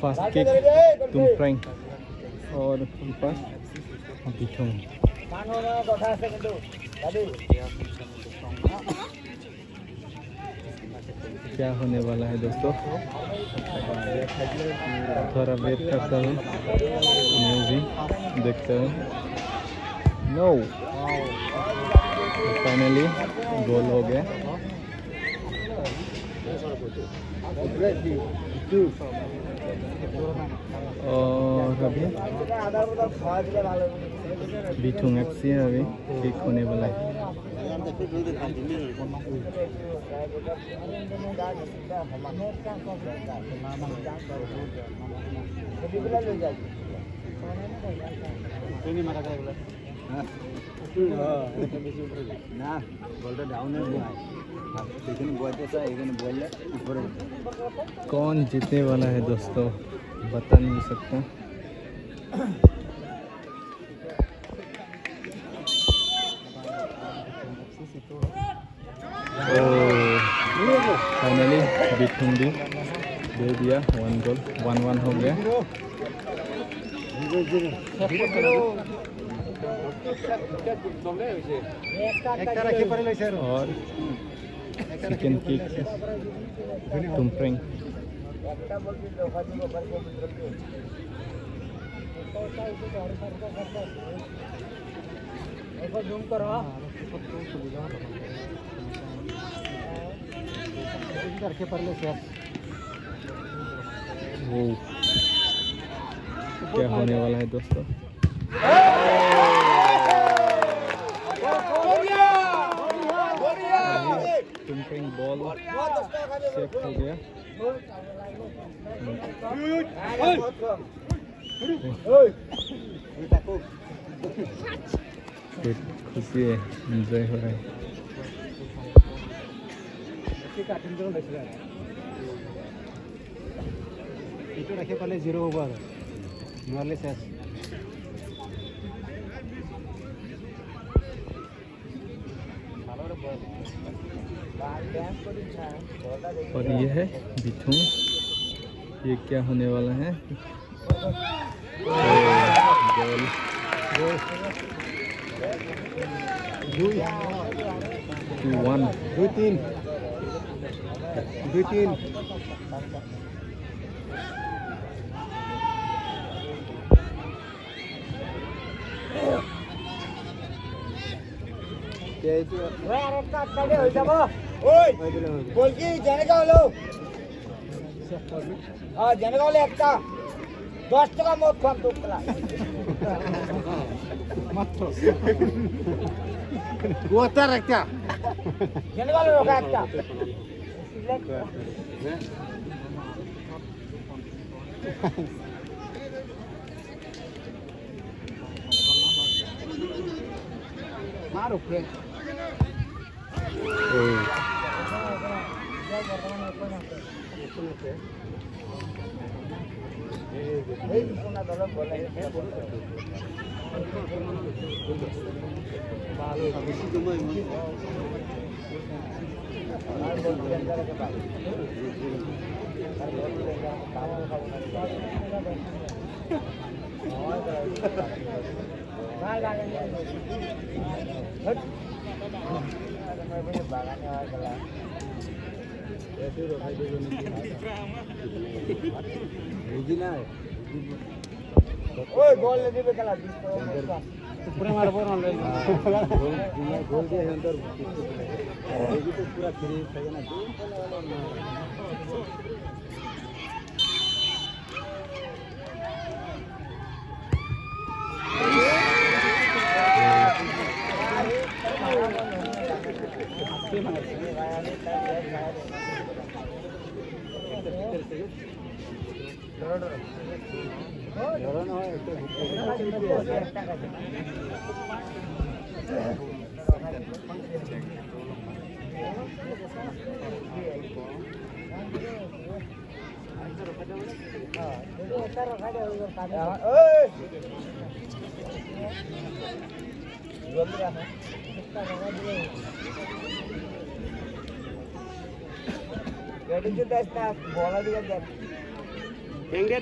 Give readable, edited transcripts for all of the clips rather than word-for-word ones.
Fast kick tumpreng और पास बिठों क्या होने वाला है दोस्तों, थोड़ा वेट करता हूँ, मैं भी देखता हूँ। नो, फाइनली गोल हो गया। और अभी बिठों एफसी अभी किक होने वाला है। कौन जीतने वाला है दोस्तों, बता नहीं सकता। फाइनली बिठों भी दे दिया 1 गोल, 1-1 हो गया। और सेकेंड किक tumpreng। वो क्या होने वाला है दोस्तों, tumpreng बॉल सेफ हो गया। खुशी है, एंजॉय हो रहा है। रखे पहले 0 ओवर नॉलेज है। और ये है बिठों, ये क्या होने वाला है, गोल 2-1 2-3 বলছি জেনেগা হলো জেনেগা হলে একটা 10 টাকা মত খাম তোলা মাত্র গোটার একটা জেনেগা হলো একটা मारो फ्रेंड गोल दिए पूरा मार बोल गोल दिए अंदर तो पूरा फ्री है ना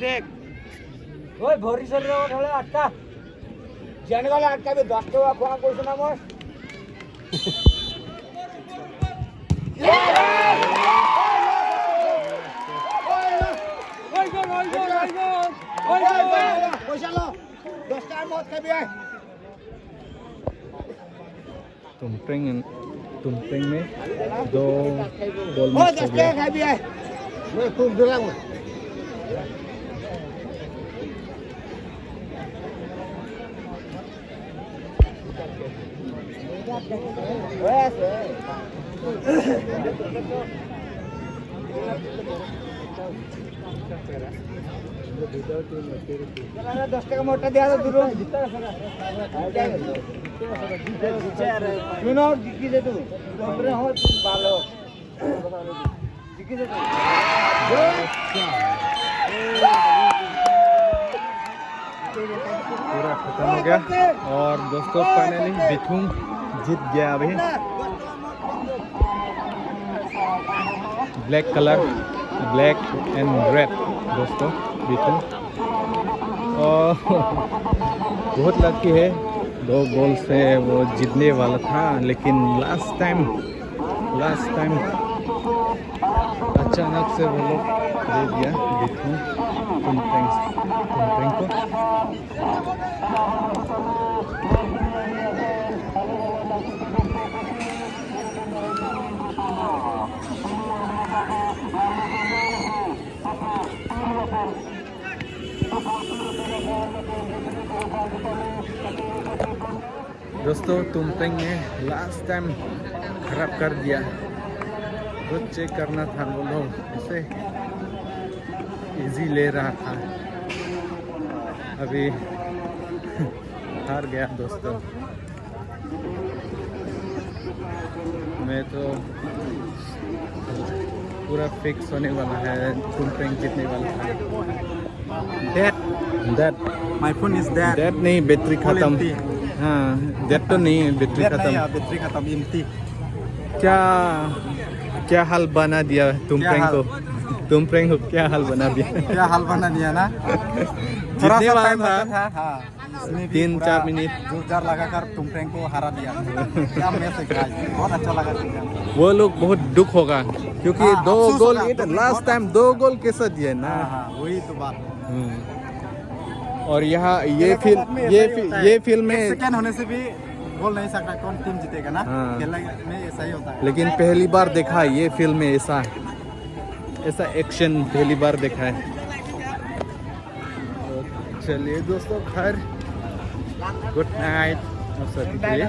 দেখ ওই ভরি চলে হলে আটকা জেনে গেলে আটকাবে 10 টাকা খোয়া করছে না মোর तुमप्रिंग में 2 गोल मिस हो गया। चला 10 টাকা মোটা দেয়া দাও দূর শুনো জিকি দে তুমি তোমরে हो ভালো জিকি দে पूरा खत्म हो गया और दोस्तों फाइनली बिथुम जीत गया अभी black colour black and red दोस्तों बिथुम और बहुत लकी है 2 गोल से वो जीतने वाला था लेकिन लास्ट टाइम अचानक से वो लोग दे दिया बिथुम तुमप्रिंग को। दोस्तों तुमप्रिंग ने लास्ट टाइम खराब कर दिया कुछ चेक करना था वो लोग इसे इजी ले रहा था अभी हार गया दोस्तों। मैं तो पूरा फिक्स होने वाला है तुमप्रिंग जीतने वाला था। Date my phone is that date नहीं बैटरी खत्म हाँ डेट तो नहीं बैटरी खत्म बैटरी खत्म एम्प्टी क्या हाल बना दिया तुमप्रिंग को तुमप्रिंग को क्या हाल बना दिया ना थोड़ा सा टाइम लगा था हाँ 3-4 मिनट जोरदार लगाकर तुमप्रिंग को हरा दिया क्या मैच है गाइस बहुत अच्छा लगा वो लोग बहुत दुख होगा क्योंकि 2 गोल लास्ट टाइम 2 गोल कैसा दिया ना वही तो बात और यहाँ ये फिल्म में सेकंड होने से भी बोल नहीं सकता कौन टीम जीतेगा ना खेलने में ऐसा ही होता है लेकिन पहली बार देखा ये फिल्म में ऐसा एक्शन पहली बार देखा है। चलिए दोस्तों खैर गुड नाइट आप सभी के लिए।